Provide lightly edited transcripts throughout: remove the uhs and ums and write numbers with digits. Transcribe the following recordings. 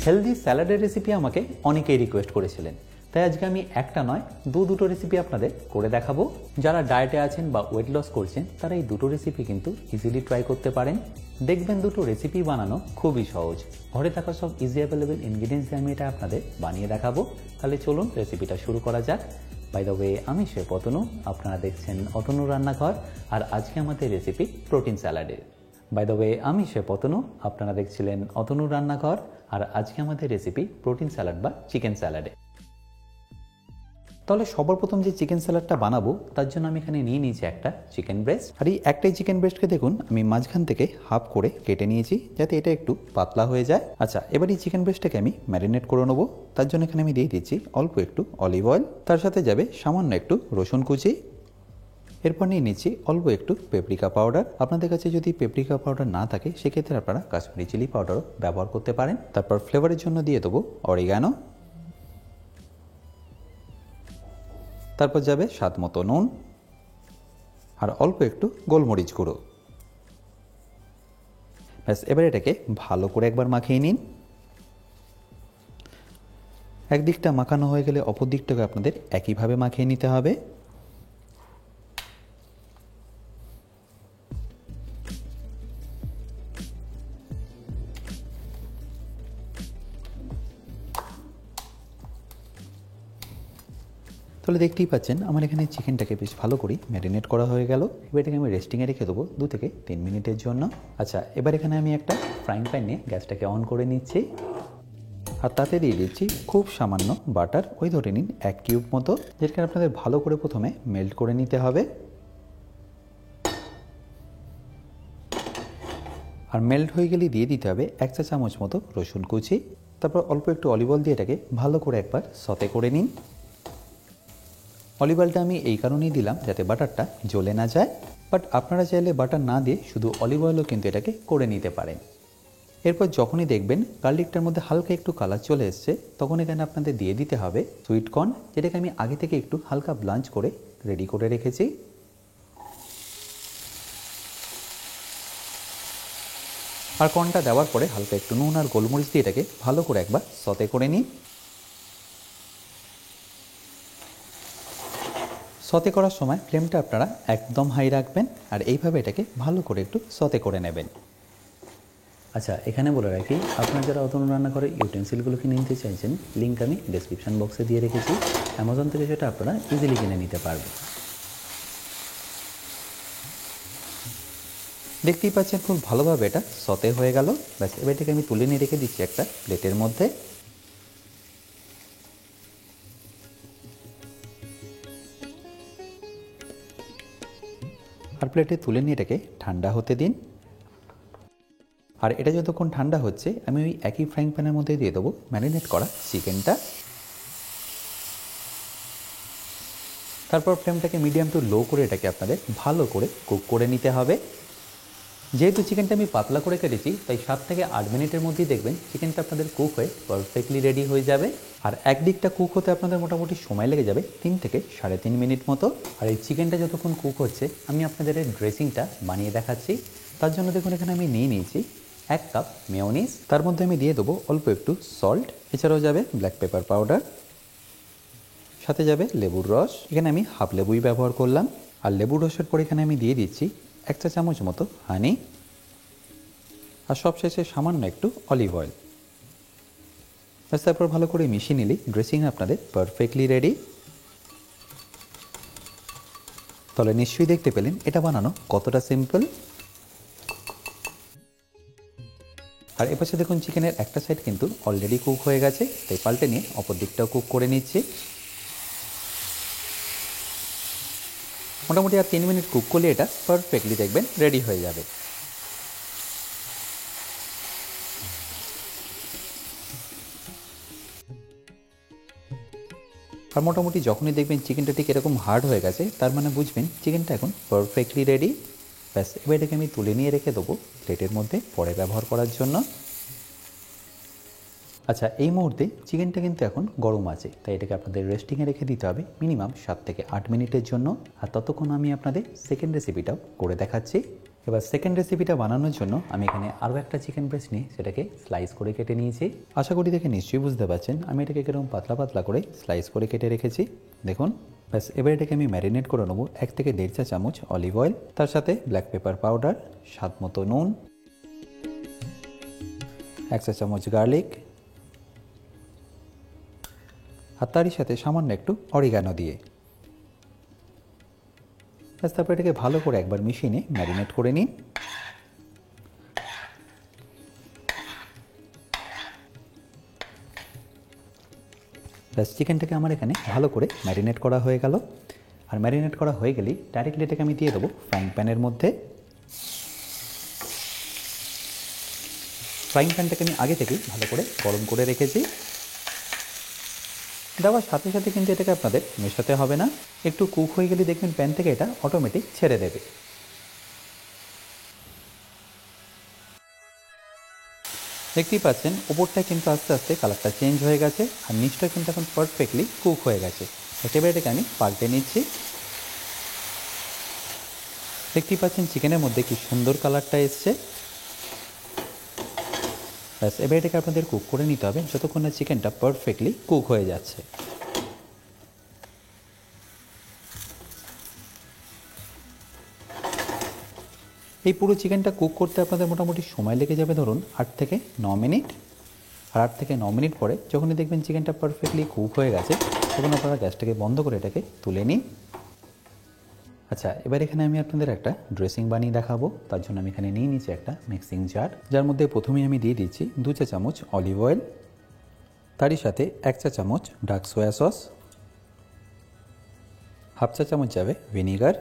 Healthy স্যালাডের recipe আমাকে অনেকেই request করেছিলেন, তাই আজকে আমি একটা নয় দুটো রেসিপি আপনাদের করে দেখাবো। যারা ডায়েটে আছেন বা ওয়েট লস করছেন তারা এই দুটো রেসিপি কিন্তু ইজিলি ট্রাই করতে পারেন। দেখবেন দুটো রেসিপি বানানো খুবই সহজ, ঘরে থাকা সব ইজি অ্যাভেলেবেল ইনগ্রিডিয়েন্টস দিয়ে আমি এটা আপনাদের বানিয়ে দেখাবো। তাহলে চলুন রেসিপিটা শুরু করা যাক। বাই দ্য ওয়ে, আমি শেফ অতনু, আপনারা দেখছেন অতনু রান্নাঘর, আর আজকে আমাদের রেসিপি প্রোটিন স্যালাডের। বাই দ্য ওয়ে, আমি শেফ অতনু, আপনারা দেখছিলেন অতনু রান্নাঘর, আর আজকে আমাদের রেসিপি প্রোটিন স্যালাড বা চিকেন স্যালাডে। তাহলে সবার প্রথম যে চিকেন স্যালাডটা বানাবো তার জন্য আমি এখানে নিয়ে নিয়েছি একটা চিকেন ব্রেস্ট। আর এই একটাই চিকেন ব্রেস্টকে দেখুন আমি মাঝখান থেকে হাফ করে কেটে নিয়েছি যাতে এটা একটু পাতলা হয়ে যায়। আচ্ছা, এবার এই চিকেন ব্রেস্টটাকে আমি ম্যারিনেট করে নেবো। তার জন্য এখানে আমি দিয়ে দিচ্ছি অল্প একটু অলিভ অয়েল, তার সাথে যাবে সামান্য একটু রসুন কুচি। এরপর নিয়ে নিচ্ছি অল্প একটু পেপরিকা পাউডার। আপনাদের কাছে যদি পেপরিকা পাউডার না থাকে সেক্ষেত্রে আপনারা কাশ্মীরি চিলি পাউডারও ব্যবহার করতে পারেন। তারপর ফ্লেভারের জন্য দিয়ে দেবো অরিগানো, তারপর যাবে স্বাদ মতো নুন আর অল্প একটু গোলমরিচ গুঁড়ো। ব্যাস, এবার এটাকে ভালো করে একবার মাখিয়ে নিন। একদিকটা মাখানো হয়ে গেলে অপর দিকটাকে আপনাদের একইভাবে মাখিয়ে নিতে হবে। তাহলে দেখতেই পাচ্ছেন আমার এখানে চিকেনটাকে বেশ ভালো করে ম্যারিনেট করা হয়ে গেল। এবার এটাকে আমি রেস্টিংয়ে রেখে দেবো 2 থেকে 3 মিনিটের জন্য। আচ্ছা, এবার এখানে আমি একটা ফ্রাইং প্যান নিয়ে গ্যাসটাকে অন করে নিচ্ছি, আর তাতে দিয়ে দিচ্ছি খুব সামান্য বাটার, ওই ধরে নিন 1 কিউব মতো, যেটাকে আপনাদের ভালো করে প্রথমে মেল্ট করে নিতে হবে। আর মেল্ট হয়ে গেলে দিয়ে দিতে হবে 1 চা চামচ মতো রসুন কুচি। তারপর অল্প একটু অলিভ অয়েল দিয়ে এটাকে ভালো করে একবার সতে করে নিন। অলিভ অয়েলটা আমি এই কারণেই দিলাম যাতে বাটারটা জ্বলে না যায়, বাট আপনারা চাইলে বাটার না দিয়ে শুধু অলিভ অয়েলও কিন্তু এটাকে করে নিতে পারেন। এরপর যখনই দেখবেন গার্লিকটার মধ্যে হালকা একটু কালার চলে এসছে, তখন এখানে আপনাদের দিয়ে দিতে হবে সুইট কর্ন, যেটাকে আমি আগে থেকে একটু হালকা ব্লাঞ্চ করে রেডি করে রেখেছি। আর কর্নটা দেওয়ার পরে হালকা একটু নুন আর গোলমরিচ দিয়ে এটাকে ভালো করে একবার সতে করে নিন। সতে করার সময় ফ্লেমটা আপনারা একদম হাই রাখবেন, আর এইভাবে এটাকে ভালো করে একটু সতে করে নেবেন। আচ্ছা, এখানে বলে রাখি, আপনারা যারা অতনু রান্নাঘরে ইউটেন্সিলগুলো কিনে নিতে চাইছেন, লিঙ্ক আমি ডেসক্রিপশন বক্সে দিয়ে রেখেছি। অ্যামাজন থেকে সেটা আপনারা ইজিলি কিনে নিতে পারবেন। দেখতেই পাচ্ছেন খুব ভালোভাবে এটা সতে হয়ে গেল। ব্যাস, এবার এটাকে আমি তুলে নিয়ে রেখে দিচ্ছি একটা প্লেটের মধ্যে। আর প্লেটে তুলে নিয়ে এটাকে ঠান্ডা হতে দিন। আর এটা যতক্ষণ ঠান্ডা হচ্ছে আমি ওই একই ফ্রাইং প্যানের মধ্যে দিয়ে দেবো ম্যারিনেট করা চিকেনটা। তারপর ফ্লেমটাকে মিডিয়াম টু লো করে এটাকে আপনাদের ভালো করে কুক করে নিতে হবে। যেহেতু চিকেনটা আমি পাতলা করে কেটেছি, তাই 7 থেকে 8 মিনিটের মধ্যেই দেখবেন চিকেনটা আপনাদের কুক হয়ে পারফেক্টলি রেডি হয়ে যাবে। আর একদিকটা কুক হতে আপনাদের মোটামুটি সময় লেগে যাবে 3 থেকে 3.5 মিনিট মতো। আর এই চিকেনটা যতক্ষণ কুক হচ্ছে আমি আপনাদের এই ড্রেসিংটা বানিয়ে দেখাচ্ছি। তার জন্য দেখুন এখানে আমি নিয়ে নিয়েছি 1 কাপ মেয়োনিজ, তার মধ্যে আমি দিয়ে দেবো অল্প একটু সল্ট, এছাড়াও যাবে ব্ল্যাক পেপার পাউডার, সাথে যাবে লেবুর রস। এখানে আমি হাফ লেবুই ব্যবহার করলাম। আর লেবুর রসের পর এখানে আমি দিয়ে দিচ্ছি 1 চা চামচ মতো হানি, আর সবশেষে সামান্য একটু অলিভ অয়েল। ব্যাস, তারপর ভালো করে মিশিয়ে নিলেই ড্রেসিং আপনাদের পারফেক্টলি রেডি। তাহলে নিশ্চয়ই দেখতে পেলেন এটা বানানো কতটা সিম্পল। আর এপাশে দেখুন চিকেনের একটা সাইড কিন্তু অলরেডি কুক হয়ে গেছে, তাই পাল্টে নিয়ে অপর দিকটাও কুক করে নিচ্ছি। মোটামুটি আর 3 মিনিট কুক করলে এটা পারফেক্টলি দেখবেন রেডি হয়ে যাবে। আর মোটামুটি যখনই দেখবেন চিকেনটা ঠিক এরকম হার্ড হয়ে গেছে, তার মানে বুঝবেন চিকেনটা এখন পারফেক্টলি রেডি। ব্যাস, এবার এটাকে আমি তুলে নিয়ে রেখে দেবো প্লেটের মধ্যে পরে ব্যবহার করার জন্য। আচ্ছা, এই মুহূর্তে চিকেনটা কিন্তু এখন গরম আছে, তাই এটাকে আপনাদের রেস্টিংয়ে রেখে দিতে হবে মিনিমাম 7 থেকে 8 মিনিটের জন্য। আর ততক্ষণ আমি আপনাদের সেকেন্ড রেসিপিটাও করে দেখাচ্ছি। এবার সেকেন্ড রেসিপিটা বানানোর জন্য আমি এখানে আরও একটা চিকেন ব্রেস্ট নিয়ে সেটাকে স্লাইস করে কেটে নিয়েছি। আশা করি দেখে নিশ্চয়ই বুঝতে পারছেন আমি এটাকে এরকম পাতলা পাতলা করে স্লাইস করে কেটে রেখেছি। দেখুন, ব্যাস এবার এটাকে আমি ম্যারিনেট করে নেবো 1 থেকে 1.5 চা চামচ অলিভ অয়েল, তার সাথে ব্ল্যাক পেপার পাউডার, স্বাদ মতো নুন, 1 চা চামচ গার্লিক, আর তারই সাথে সামান্য একটু অরিগানো দিয়ে ব্যাস তারপর এটাকে ভালো করে একবার মিশিয়ে নিয়ে ম্যারিনেট করে নিন। ব্যাস চিকেনটাকে আমার এখানে ভালো করে ম্যারিনেট করা হয়ে গেল। আর ম্যারিনেট করা হয়ে গেলেই ডাইরেক্টলি এটাকে আমি দিয়ে দেবো ফ্রাইং প্যানের মধ্যে। ফ্রাইং প্যানটাকে আমি আগে থেকেই ভালো করে গরম করে রেখেছি। দেওয়ার সাথে সাথে কিন্তু এটাকে আপনাদের মেশাতে হবে না, একটু কুক হয়ে গেলে দেখবেন প্যান থেকে এটা অটোমেটিক ছেড়ে দেবে। দেখতেই পাচ্ছেন ওপরটা কিন্তু আস্তে আস্তে কালারটা চেঞ্জ হয়ে গেছে আর নিচটা কিন্তু এখন পারফেক্টলি কুক হয়ে গেছে। একেবারে এটাকে আমি পাল্টে নিচ্ছি। দেখতেই পাচ্ছেন চিকেনের মধ্যে কি সুন্দর কালারটা এসছে। ব্যাস এবার এটাকে আপনাদের কুক করে নিতে হবে যতক্ষণ না চিকেনটা পারফেক্টলি কুক হয়ে যাচ্ছে। এই পুরো চিকেনটা কুক করতে আপনাদের মোটামুটি সময় লেগে যাবে ধরুন 8 থেকে 9 মিনিট। আর 8 থেকে 9 মিনিট পরে যখনই দেখবেন চিকেনটা পারফেক্টলি কুক হয়ে গেছে তখন আপনারা গ্যাসটাকে বন্ধ করে এটাকে তুলে নিন। আচ্ছা, এবার এখানে আমি আপনাদের একটা ড্রেসিং বানিয়ে দেখাবো। তার জন্য আমি এখানে নিয়ে নিচ্ছি একটা মিক্সিং জার, যার মধ্যে প্রথমেই আমি দিয়ে দিচ্ছি 2 চা চামচ অলিভ অয়েল, তারই সাথে 1 চা চামচ ডার্ক সয়া সস, হাফ চা চামচ যাবে ভিনিগার,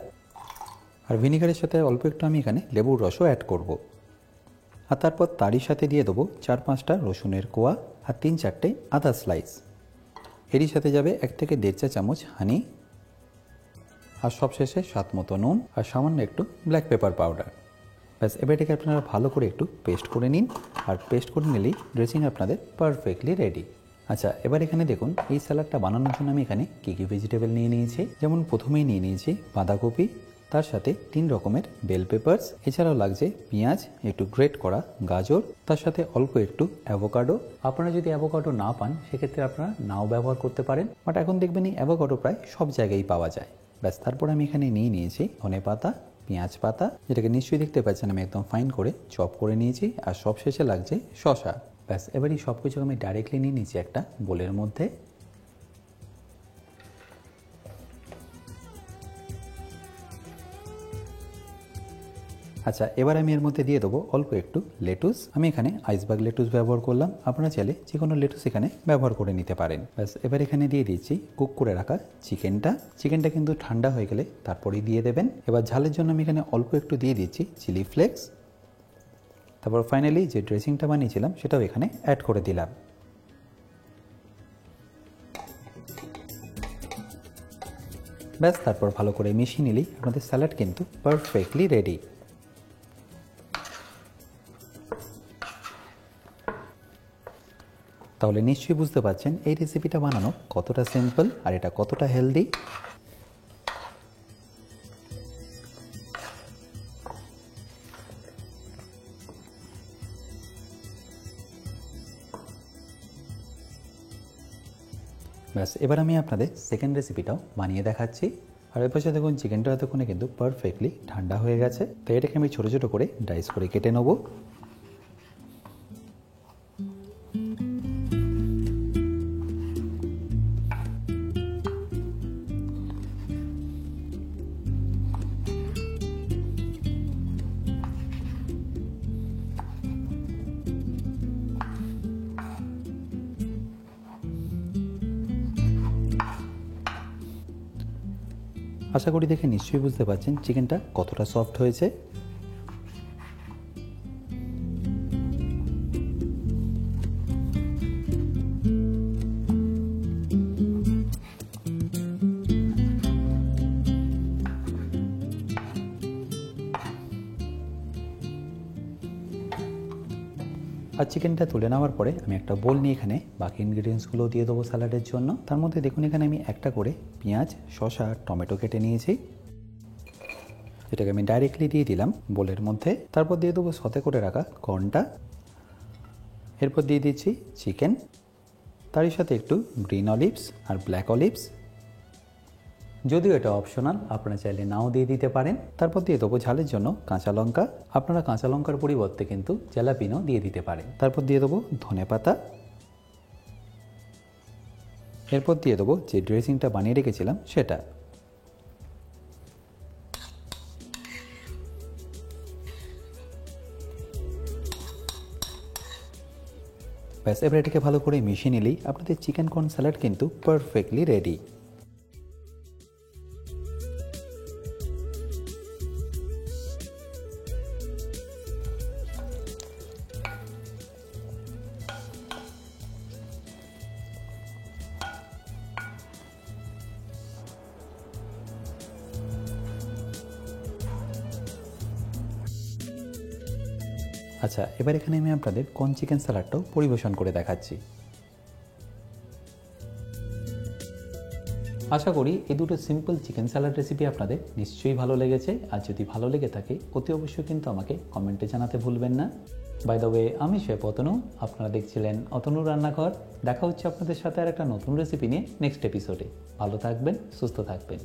আর ভিনিগারের সাথে অল্প একটু আমি এখানে লেবুর রসও অ্যাড করব। আর তারপর তারই সাথে দিয়ে দেবো 4-5টা রসুনের কোয়া আর 3-4টে আদা স্লাইস। এরই সাথে যাবে 1 থেকে 1.5 চা চামচ হানি, আর সবশেষে স্বাদ মতো নুন আর সামান্য একটু ব্ল্যাক পেপার পাউডার। ব্যাস এবার এটাকে আপনারা ভালো করে একটু পেস্ট করে নিন। আর পেস্ট করে নিলেই ড্রেসিং আপনাদের পারফেক্টলি রেডি। আচ্ছা, এবার এখানে দেখুন এই স্যালাডটা বানানোর জন্য আমি এখানে কী কী ভেজিটেবল নিয়ে নিয়েছি। যেমন প্রথমেই নিয়ে নিয়েছি বাঁধাকপি, তার সাথে 3 রকমের বেল পেপারস, এছাড়াও লাগছে পেঁয়াজ, একটু গ্রেট করা গাজর, তার সাথে অল্প একটু অ্যাভোকাডো। আপনারা যদি অ্যাভোকাডো না পান সেক্ষেত্রে আপনারা নাও ব্যবহার করতে পারেন, বাট এখন দেখবেন এই অ্যাভোকাডো প্রায় সব জায়গায় পাওয়া যায়। ব্যাস তারপর আমি এখানে নিয়ে নিয়েছি ধনেপাতা, পেঁয়াজ পাতা, যেটাকে নিশ্চয়ই দেখতে পাচ্ছেন আমি একদম ফাইন করে চপ করে নিয়েছি, আর সব শেষে লাগছে শসা। ব্যাস এবার এই সব কিছু আমি ডাইরেক্টলি নিয়ে নিয়েছি একটা বোলের মধ্যে। আচ্ছা, এবার আমি এর মধ্যে দিয়ে দেবো অল্প একটু লেটুস। আমি এখানে আইসবার্গ লেটুস ব্যবহার করলাম, আপনারা চাইলে যে কোনো লেটুস এখানে ব্যবহার করে নিতে পারেন। ব্যাস এবার এখানে দিয়ে দিচ্ছি কুক করে রাখা চিকেনটা কিন্তু ঠান্ডা হয়ে গেলে তারপরেই দিয়ে দেবেন। এবার ঝালের জন্য আমি এখানে অল্প একটু দিয়ে দিচ্ছি চিলি ফ্লেক্স। তারপর ফাইনালি যে ড্রেসিংটা বানিয়েছিলাম সেটাও এখানে অ্যাড করে দিলাম। ব্যাস তারপর ভালো করে মিশিয়ে নিলেই আপনাদের স্যালাড কিন্তু পারফেক্টলি রেডি। তাহলে নিশ্চয়ই বুঝতে পারছেন এই রেসিপিটা বানানো কতটা সিম্পল আর এটা কতটা হেলদি। ব্যাস এবার আমি আপনাদের সেকেন্ড রেসিপিটাও বানিয়ে দেখাচ্ছি। আর এর পাশে দেখুন চিকেনটা এতক্ষণে কিন্তু পারফেক্টলি ঠান্ডা হয়ে গেছে, তো এটাকে আমি ছোটো ছোটো করে ডাইস করে কেটে নেবো। আশা করি দেখে নিশ্চয়ই বুঝতে পারছেন চিকেনটা কতটা সফট হয়েছে। আর চিকেনটা তুলে নেওয়ার পরে আমি একটা বোল নিয়ে এখানে বাকি ইনগ্রিডিয়েন্টসগুলো দিয়ে দেবো স্যালাডের জন্য। তার মধ্যে দেখুন এখানে আমি একটা করে পেঁয়াজ, শসা, টমেটো কেটে নিয়েছি। সেটাকে আমি ডাইরেক্টলি দিয়ে দিলাম বোলের মধ্যে। তারপর দিয়ে দেবো সতে করে রাখা কর্নটা, এরপর দিয়ে দিচ্ছি চিকেন, তারই সাথে একটু গ্রিন অলিভস আর ব্ল্যাক অলিভস, যদিও এটা অপশনাল, আপনারা চাইলে নাও দিয়ে দিতে পারেন। তারপর দিয়ে দেবো ঝালের জন্য কাঁচা লঙ্কা, আপনারা কাঁচা লঙ্কার পরিবর্তে কিন্তু জ্যালাপিনো দিয়ে দিতে পারেন। তারপর দিয়ে দেবো ধনেপাতা, এরপর দিয়ে দেবো যে ড্রেসিংটা বানিয়ে রেখেছিলাম সেটা। ব্যাস, এবার এটাকে ভালো করে মিশিয়ে নিলেই আপনাদের চিকেন কর্ন স্যালাড কিন্তু পারফেক্টলি রেডি। আচ্ছা, এবার এখানে আমি আপনাদের কর্ন চিকেন স্যালাডটাও পরিবেশন করে দেখাচ্ছি। আশা করি এই দুটো সিম্পল চিকেন স্যালাড রেসিপি আপনাদের নিশ্চয়ই ভালো লেগেছে। আর যদি ভালো লেগে থাকে অতি অবশ্যই কিন্তু আমাকে কমেন্টে জানাতে ভুলবেন না। বাই দ্য ওয়ে, আমি শেফ অতনু, আপনারা দেখছিলেন অতনু রান্নাঘর। দেখা হচ্ছে আপনাদের সাথে আর একটা নতুন রেসিপি নিয়ে নেক্সট এপিসোডে। ভালো থাকবেন, সুস্থ থাকবেন।